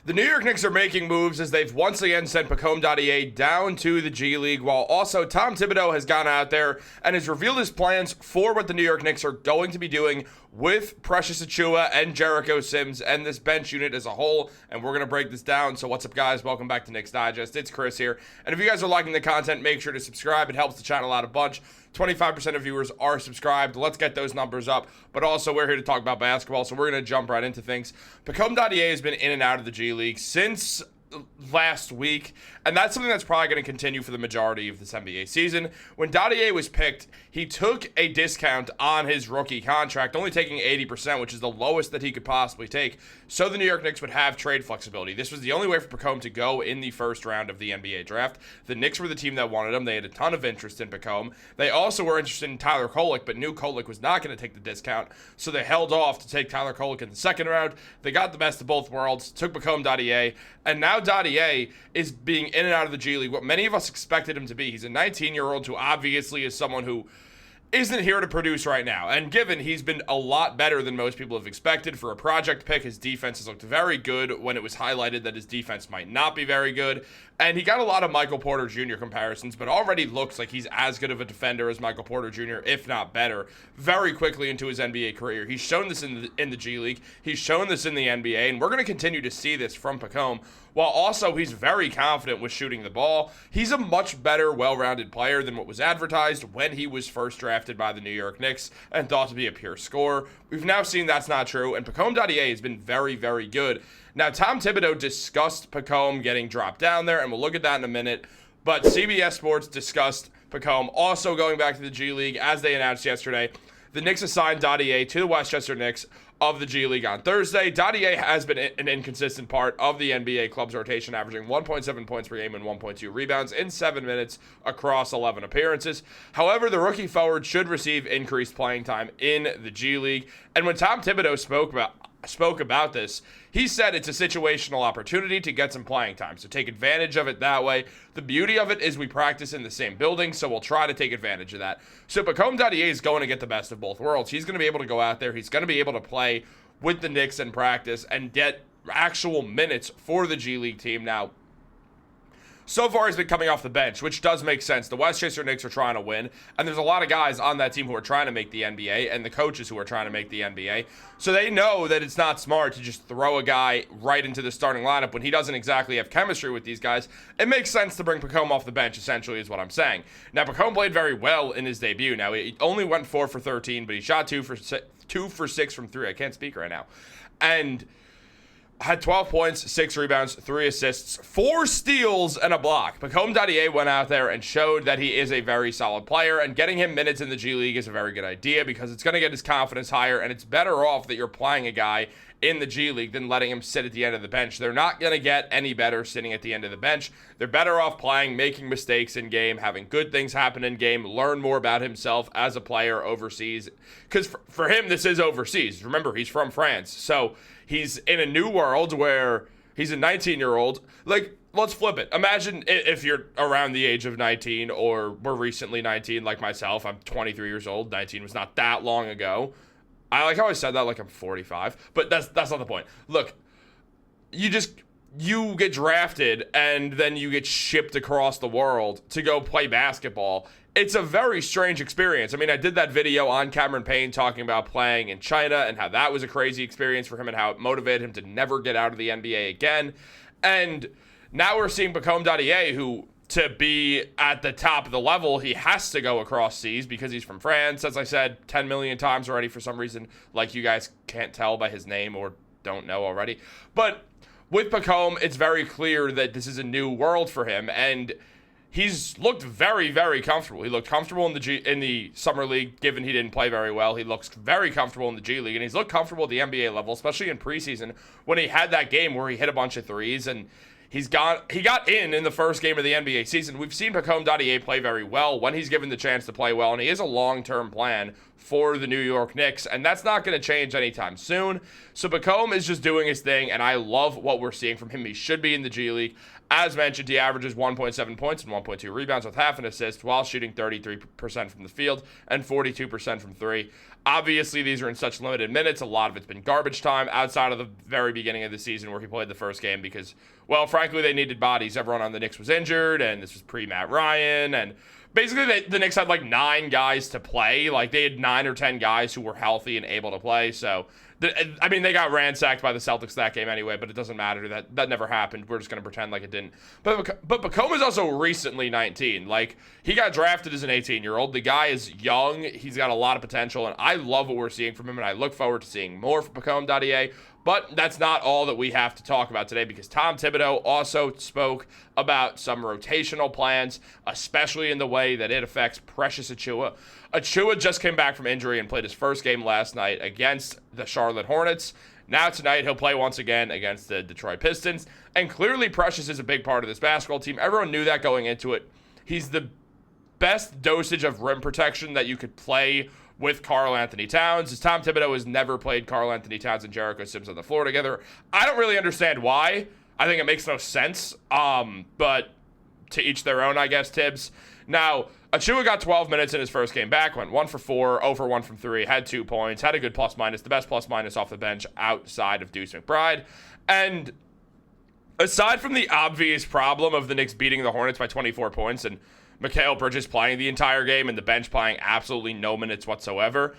The New York Knicks are making moves as they've once again sent Pacôme Dadiet down to the G-League, while also Tom Thibodeau has gone out there and has revealed his plans for what the New York Knicks are going to be doing with Precious Achiuwa and Jericho Sims and this bench unit as a whole, and we're going to break this down. So what's up, guys? Welcome back to Knicks Digest. It's Chris here, and if you guys are liking the content, make sure to subscribe. It helps the channel out a bunch. 25% of viewers are subscribed. Let's get those numbers up. But also, we're here to talk about basketball, so we're going to jump right into things. Pacôme Dadiet has been in and out of the G-League since last week, and that's something that's probably going to continue for the majority of this NBA season. When Dadiet was picked, he took a discount on his rookie contract, only taking 80%, which is the lowest that he could possibly take, so the New York Knicks would have trade flexibility. This was the only way for Pacôme to go in the first round of the NBA draft. The Knicks were the team that wanted him. They had a ton of interest in Pacôme. They also were interested in Tyler Kolek, but knew Kolek was not going to take the discount, so they held off to take Tyler Kolek in the second round. They got the best of both worlds, took Pacôme Dadiet, and now Dadiet is being in and out of the G League, what many of us expected him to be. He's a 19-year-old who obviously is someone who isn't here to produce right now. And given he's been a lot better than most people have expected for a project pick, his defense has looked very good when it was highlighted that his defense might not be very good. And he got a lot of Michael Porter Jr. comparisons, but already looks like he's as good of a defender as Michael Porter Jr., if not better, very quickly into his NBA career. He's shown this in the G League. He's shown this in the NBA, and we're going to continue to see this from Pacôme, while also he's very confident with shooting the ball. He's a much better, well-rounded player than what was advertised when he was first drafted by the New York Knicks and thought to be a pure scorer. We've now seen that's not true, and Pacôme Dadiet has been very, very good. Now, Tom Thibodeau discussed Pacôme getting dropped down there, and we'll look at that in a minute. But CBS Sports discussed Pacôme also going back to the G League, as they announced yesterday. The Knicks assigned Dadiet to the Westchester Knicks of the G League on Thursday. Dadiet has been an inconsistent part of the NBA club's rotation, averaging 1.7 points per game and 1.2 rebounds in 7 minutes across 11 appearances. However, the rookie forward should receive increased playing time in the G League. And when Tom Thibodeau spoke about this, he said it's a situational opportunity to get some playing time, so take advantage of it that way. The beauty of it is we practice in the same building, so we'll try to take advantage of that. So Pacôme Dadiet is going to get the best of both worlds. He's going to be able to go out there, he's going to be able to play with the Knicks in practice and get actual minutes for the G League team. Now, so far, he's been coming off the bench, which does make sense. The Westchester Knicks are trying to win, and there's a lot of guys on that team who are trying to make the NBA, and the coaches who are trying to make the NBA. So they know that it's not smart to just throw a guy right into the starting lineup when he doesn't exactly have chemistry with these guys. It makes sense to bring Pacôme off the bench, essentially, is what I'm saying. Now, Pacôme played very well in his debut. Now, he only went 4 for 13, but he shot 2 for 6 from 3. I can't speak right now. And had 12 points, 6 rebounds, 3 assists, 4 steals, and a block. Pacôme Dadiet went out there and showed that he is a very solid player, and getting him minutes in the G League is a very good idea because it's going to get his confidence higher, and it's better off that you're playing a guy in the G League than letting him sit at the end of the bench. They're not going to get any better sitting at the end of the bench. They're better off playing, making mistakes in game, having good things happen in game, learn more about himself as a player overseas. Because for him, this is overseas. Remember, he's from France, so he's in a new world where he's a 19-year-old. Like, let's flip it. Imagine if you're around the age of 19 or were recently 19 like myself. I'm 23 years old. 19 was not that long ago. I like how I said that like I'm 45, but that's not the point. Look, you get drafted and then you get shipped across the world to go play basketball. It's a very strange experience. I mean, I did that video on Cameron Payne talking about playing in China and how that was a crazy experience for him and how it motivated him to never get out of the NBA again. And now we're seeing Pacôme Dadiet, who, to be at the top of the level, he has to go across seas because he's from France, as I said 10 million times already for some reason, like you guys can't tell by his name or don't know already. But with Pacôme, it's very clear that this is a new world for him, and he's looked very, very comfortable. He looked comfortable in the Summer League, given he didn't play very well. He looks very comfortable in the G League, and he's looked comfortable at the NBA level, especially in preseason when he had that game where he hit a bunch of threes, and he got in the first game of the NBA season. We've seen Pacôme Dadiet play very well when he's given the chance to play well, and he is a long-term plan for the New York Knicks, and that's not going to change anytime soon. So Pacome is just doing his thing, and I love what we're seeing from him. He should be in the G League. As mentioned, he averages 1.7 points and 1.2 rebounds with half an assist while shooting 33% from the field and 42% from three. Obviously, these are in such limited minutes. A lot of it's been garbage time outside of the very beginning of the season where he played the first game because, well, frankly, they needed bodies. Everyone on the Knicks was injured, and this was pre-Matt Ryan, and basically the Knicks had like 9 guys to play. Like, they had 9 or 10 guys who were healthy and able to play, so they got ransacked by the Celtics that game anyway, but it doesn't matter. That never happened. We're just going to pretend like it didn't. But Pacome is also recently 19. Like, he got drafted as an 18-year-old. The guy is young. He's got a lot of potential, and I love what we're seeing from him, and I look forward to seeing more from Pacome Dadiet. But that's not all that we have to talk about today because Tom Thibodeau also spoke about some rotational plans, especially in the way that it affects Precious Achiuwa. Achiuwa just came back from injury and played his first game last night against the Charlotte Hornets. Now tonight he'll play once again against the Detroit Pistons. And clearly Precious is a big part of this basketball team. Everyone knew that going into it. He's the best dosage of rim protection that you could play with Karl Anthony Towns, as Tom Thibodeau has never played Karl Anthony Towns and Jericho Sims on the floor together. I don't really understand why. I think it makes no sense. But to each their own, I guess, Tibbs. Now, Achiuwa got 12 minutes in his first game back, went 1 for 4, 0 for 1 from 3, had 2 points, had a good plus-minus, the best plus-minus off the bench outside of Deuce McBride. And aside from the obvious problem of the Knicks beating the Hornets by 24 points and Mikal Bridges playing the entire game and the bench playing absolutely no minutes whatsoever,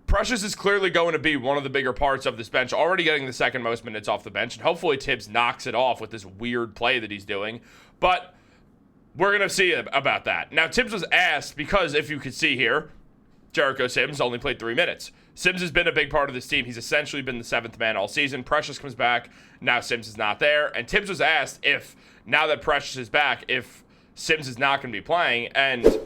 Precious is clearly going to be one of the bigger parts of this bench, already getting the second most minutes off the bench, and hopefully Tibbs knocks it off with this weird play that he's doing. But we're going to see about that. Now, Tibbs was asked because, if you could see here, Jericho Sims only played 3 minutes. Sims has been a big part of this team. He's essentially been the 7th man all season. Precious comes back. Now Sims is not there. And Tibbs was asked if, now that Precious is back, if Sims is not going to be playing, and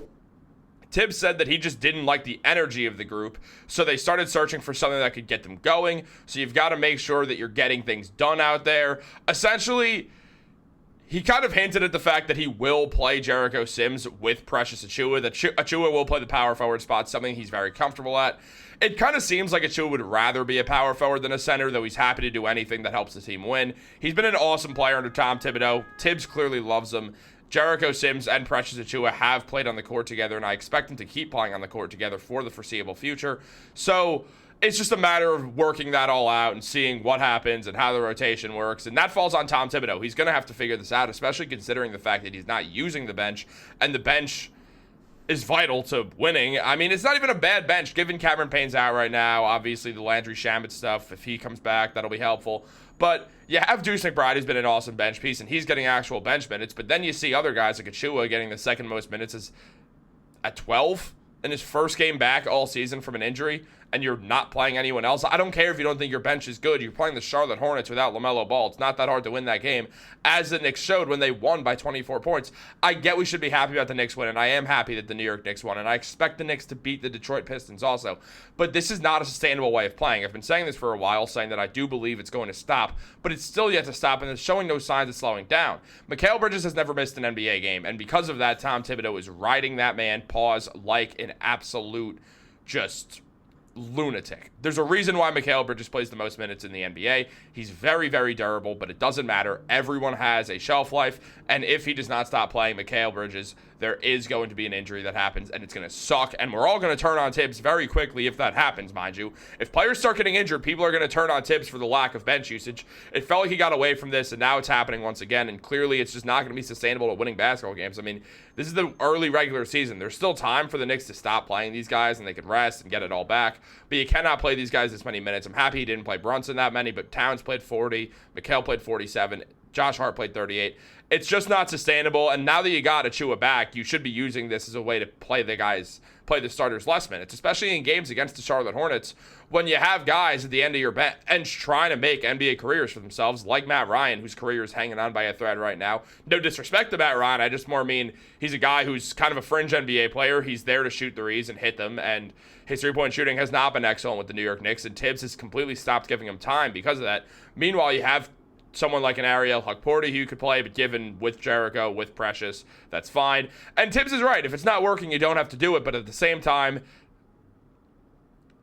Tibbs said that he just didn't like the energy of the group, so they started searching for something that could get them going. So you've got to make sure that you're getting things done out there. Essentially, he kind of hinted at the fact that he will play Jericho Sims with Precious Achiuwa, that Achiuwa will play the power forward spot, something he's very comfortable at. It kind of seems like Achiuwa would rather be a power forward than a center, though he's happy to do anything that helps the team win. He's been an awesome player under Tom Thibodeau. Tibbs clearly loves him. Jericho Sims and Precious Achiuwa have played on the court together, and I expect them to keep playing on the court together for the foreseeable future. So it's just a matter of working that all out and seeing what happens and how the rotation works, and that falls on Tom Thibodeau. He's going to have to figure this out, especially considering the fact that he's not using the bench, and the bench is vital to winning. I mean, it's not even a bad bench, given Cameron Payne's out right now. Obviously, the Landry Shamet stuff, if he comes back, that'll be helpful. But you have Deuce McBride, who's been an awesome bench piece, and he's getting actual bench minutes. But then you see other guys like Achiuwa getting the second most minutes at 12 in his first game back all season from an injury, and you're not playing anyone else. I don't care if you don't think your bench is good. You're playing the Charlotte Hornets without LaMelo Ball. It's not that hard to win that game, as the Knicks showed when they won by 24 points. I get we should be happy about the Knicks win, and I am happy that the New York Knicks won, and I expect the Knicks to beat the Detroit Pistons also. But this is not a sustainable way of playing. I've been saying this for a while, saying that I do believe it's going to stop, but it's still yet to stop, and it's showing no signs of slowing down. Mikal Bridges has never missed an NBA game, and because of that, Tom Thibodeau is riding that man pause like an absolute just lunatic. There's a reason why Mikal Bridges plays the most minutes in the NBA. He's very, very durable, but it doesn't matter. Everyone has a shelf life, and if he does not stop playing Mikal Bridges, there is going to be an injury that happens, and it's going to suck, and we're all going to turn on Tibbs very quickly if that happens, mind you. If players start getting injured, people are going to turn on Tibbs for the lack of bench usage. It felt like he got away from this, and now it's happening once again, and clearly it's just not going to be sustainable to winning basketball games. I mean, this is the early regular season. There's still time for the Knicks to stop playing these guys, and they can rest and get it all back, but you cannot play these guys this many minutes. I'm happy he didn't play Brunson that many, but Towns played 40, Mikal played 47, Josh Hart played 38. It's just not sustainable, and now that you got Achiuwa back, you should be using this as a way to play the starters less minutes, especially in games against the Charlotte Hornets, when you have guys at the end of your bench trying to make NBA careers for themselves, like Matt Ryan, whose career is hanging on by a thread right now. No disrespect to Matt Ryan, I just more mean he's a guy who's kind of a fringe NBA player. He's there to shoot threes and hit them, and his three-point shooting has not been excellent with the New York Knicks, and Tibbs has completely stopped giving him time because of that. Meanwhile, you have someone like an Ariel Hukporti who could play, but given with Jericho, with Precious, that's fine. And Tibbs is right. If it's not working, you don't have to do it. But at the same time,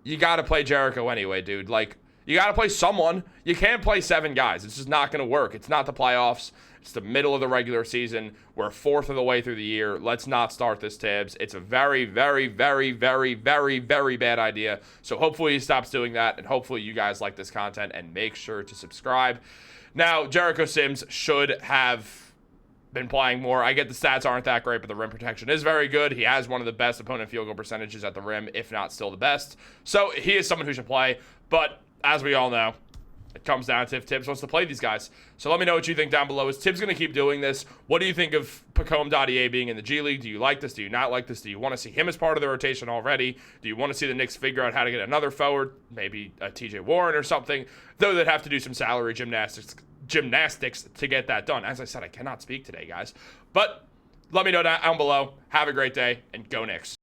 you got to play Jericho anyway, dude. Like, you got to play someone. You can't play 7 guys. It's just not going to work. It's not the playoffs. It's the middle of the regular season. We're a fourth of the way through the year. Let's not start this, Tibbs. It's a very, very, very, very, very, very bad idea. So hopefully he stops doing that, and hopefully you guys like this content, and make sure to subscribe. Now, Jericho Sims should have been playing more. I get the stats aren't that great, but the rim protection is very good. He has one of the best opponent field goal percentages at the rim, if not still the best. So he is someone who should play, but as we all know, it comes down to if Tibbs wants to play these guys. So let me know what you think down below. Is Tibbs going to keep doing this? What do you think of Pacome Dadiet being in the G League? Do you like this? Do you not like this? Do you want to see him as part of the rotation already? Do you want to see the Knicks figure out how to get another forward, maybe a TJ Warren or something? Though they'd have to do some salary gymnastics to get that done. As I said, I cannot speak today, guys. But let me know down below. Have a great day, and go Knicks.